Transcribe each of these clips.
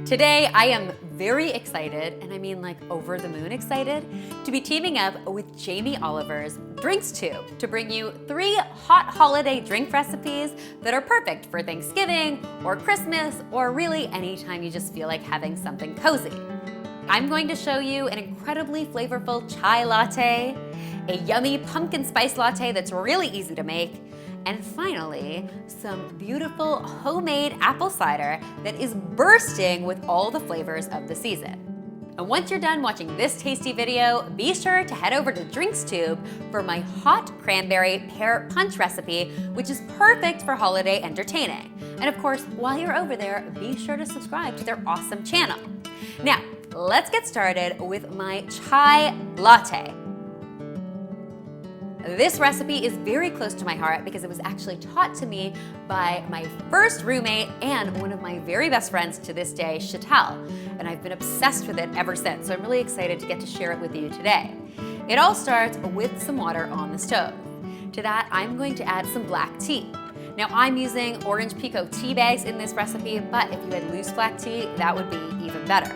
Today, I am very excited, and I mean like over the moon excited, to be teaming up with Jamie Oliver's Drinks Tube to bring you 3 hot holiday drink recipes that are perfect for Thanksgiving or Christmas or really anytime you just feel like having something cozy. I'm going to show you an incredibly flavorful chai latte, a yummy pumpkin spice latte that's really easy to make, and finally, some beautiful homemade apple cider that is bursting with all the flavors of the season. And once you're done watching this tasty video, be sure to head over to Drinks Tube for my hot cranberry pear punch recipe, which is perfect for holiday entertaining. And of course, while you're over there, be sure to subscribe to their awesome channel. Now, let's get started with my chai latte. This recipe is very close to my heart because it was actually taught to me by my first roommate and one of my very best friends to this day, Chantal, and I've been obsessed with it ever since, so I'm really excited to get to share it with you today. It all starts with some water on the stove. To that, I'm going to add some black tea. Now, I'm using orange pekoe tea bags in this recipe, but if you had loose black tea, that would be even better.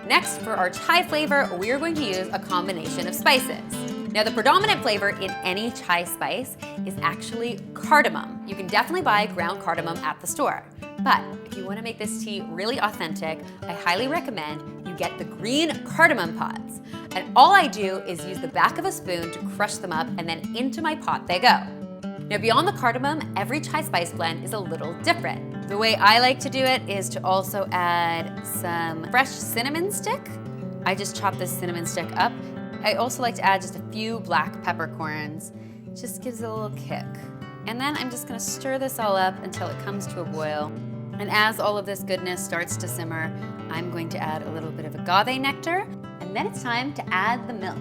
Next, for our chai flavor, we are going to use a combination of spices. Now, the predominant flavor in any chai spice is actually cardamom. You can definitely buy ground cardamom at the store. But if you want to make this tea really authentic, I highly recommend you get the green cardamom pods. And all I do is use the back of a spoon to crush them up, and then into my pot they go. Now, beyond the cardamom, every chai spice blend is a little different. The way I like to do it is to also add some fresh cinnamon stick. I just chop this cinnamon stick up. I also like to add just a few black peppercorns. Just gives it a little kick. And then I'm just gonna stir this all up until it comes to a boil. And as all of this goodness starts to simmer, I'm going to add a little bit of agave nectar, and then it's time to add the milk.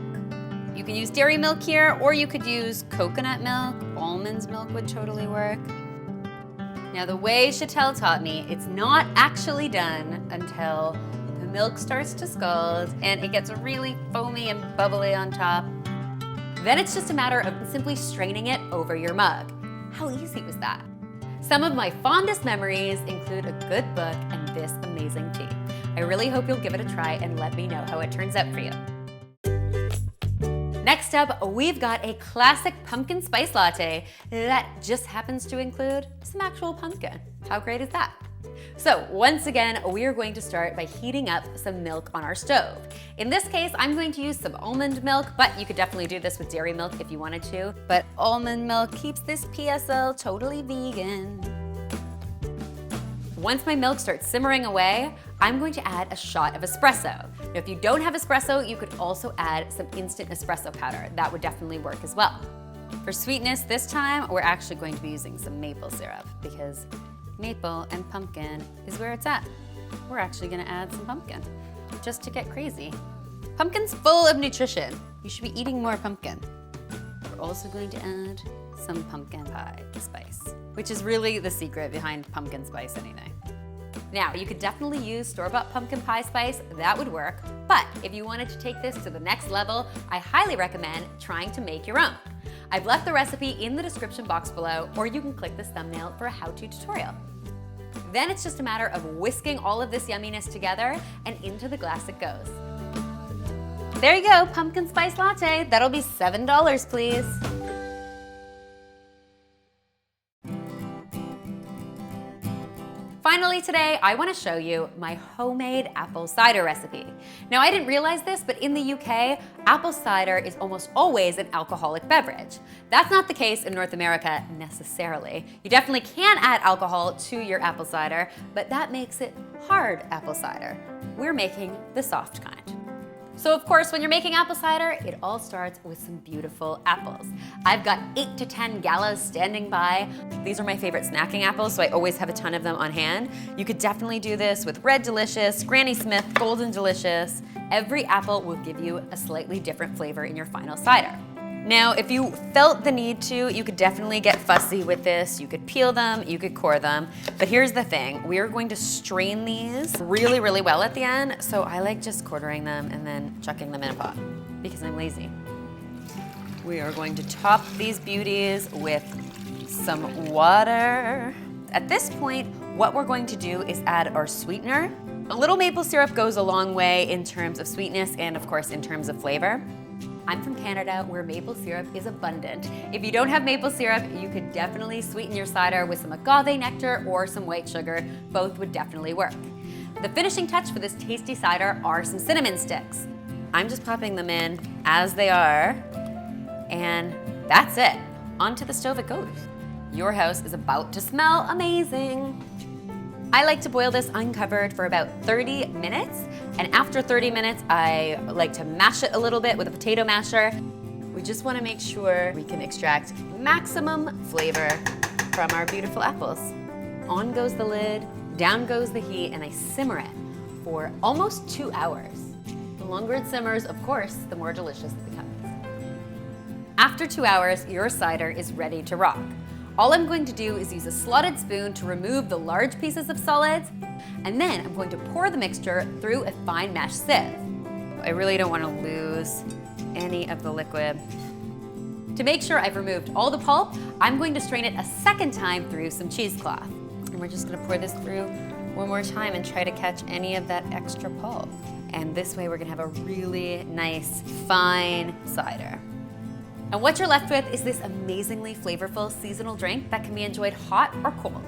You can use dairy milk here, or you could use coconut milk. Almond milk would totally work. Now, the way Chantal taught me, it's not actually done until the milk starts to scald and it gets really foamy and bubbly on top. Then it's just a matter of simply straining it over your mug. How easy was that? Some of my fondest memories include a good book and this amazing tea. I really hope you'll give it a try and let me know how it turns out for you. Next up, we've got a classic pumpkin spice latte that just happens to include some actual pumpkin. How great is that? So once again, we are going to start by heating up some milk on our stove. In this case, I'm going to use some almond milk, but you could definitely do this with dairy milk if you wanted to. But almond milk keeps this PSL totally vegan. Once my milk starts simmering away, I'm going to add a shot of espresso. Now, if you don't have espresso, you could also add some instant espresso powder. That would definitely work as well. For sweetness this time, we're actually going to be using some maple syrup because maple and pumpkin is where it's at. We're actually gonna add some pumpkin just to get crazy. Pumpkin's full of nutrition. You should be eating more pumpkin. We're also going to add some pumpkin pie spice, which is really the secret behind pumpkin spice anyway. Now, you could definitely use store-bought pumpkin pie spice, that would work, but if you wanted to take this to the next level, I highly recommend trying to make your own. I've left the recipe in the description box below, or you can click this thumbnail for a how-to tutorial. Then it's just a matter of whisking all of this yumminess together and into the glass it goes. There you go, pumpkin spice latte. That'll be $7, please. Finally today, I want to show you my homemade apple cider recipe. Now, I didn't realize this, but in the UK, apple cider is almost always an alcoholic beverage. That's not the case in North America necessarily. You definitely can add alcohol to your apple cider, but that makes it hard apple cider. We're making the soft kind. So of course, when you're making apple cider, it all starts with some beautiful apples. I've got 8 to 10 Galas standing by. These are my favorite snacking apples, so I always have a ton of them on hand. You could definitely do this with Red Delicious, Granny Smith, Golden Delicious. Every apple will give you a slightly different flavor in your final cider. Now, if you felt the need to, you could definitely get fussy with this. You could peel them, you could core them. But here's the thing, we are going to strain these really, really well at the end. So I like just quartering them and then chucking them in a pot because I'm lazy. We are going to top these beauties with some water. At this point, what we're going to do is add our sweetener. A little maple syrup goes a long way in terms of sweetness and of course in terms of flavor. I'm from Canada where maple syrup is abundant. If you don't have maple syrup, you could definitely sweeten your cider with some agave nectar or some white sugar. Both would definitely work. The finishing touch for this tasty cider are some cinnamon sticks. I'm just popping them in as they are, and that's it. Onto the stove it goes. Your house is about to smell amazing. I like to boil this uncovered for about 30 minutes, and after 30 minutes, I like to mash it a little bit with a potato masher. We just want to make sure we can extract maximum flavor from our beautiful apples. On goes the lid, down goes the heat, and I simmer it for almost 2 hours. The longer it simmers, of course, the more delicious it becomes. After 2 hours, your cider is ready to rock. All I'm going to do is use a slotted spoon to remove the large pieces of solids, and then I'm going to pour the mixture through a fine mesh sieve. I really don't want to lose any of the liquid. To make sure I've removed all the pulp, I'm going to strain it a second time through some cheesecloth. And we're just going to pour this through one more time and try to catch any of that extra pulp. And this way we're going to have a really nice, fine cider. And what you're left with is this amazingly flavorful seasonal drink that can be enjoyed hot or cold.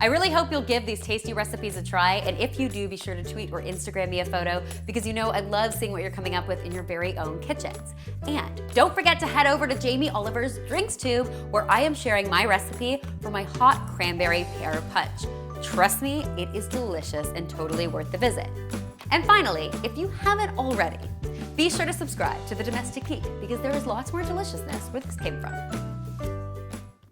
I really hope you'll give these tasty recipes a try, and if you do, be sure to tweet or Instagram me a photo because you know I love seeing what you're coming up with in your very own kitchens. And don't forget to head over to Jamie Oliver's Drinks Tube, where I am sharing my recipe for my hot cranberry pear punch. Trust me, it is delicious and totally worth the visit. And finally, if you haven't already, be sure to subscribe to The Domestic Geek because there is lots more deliciousness where this came from.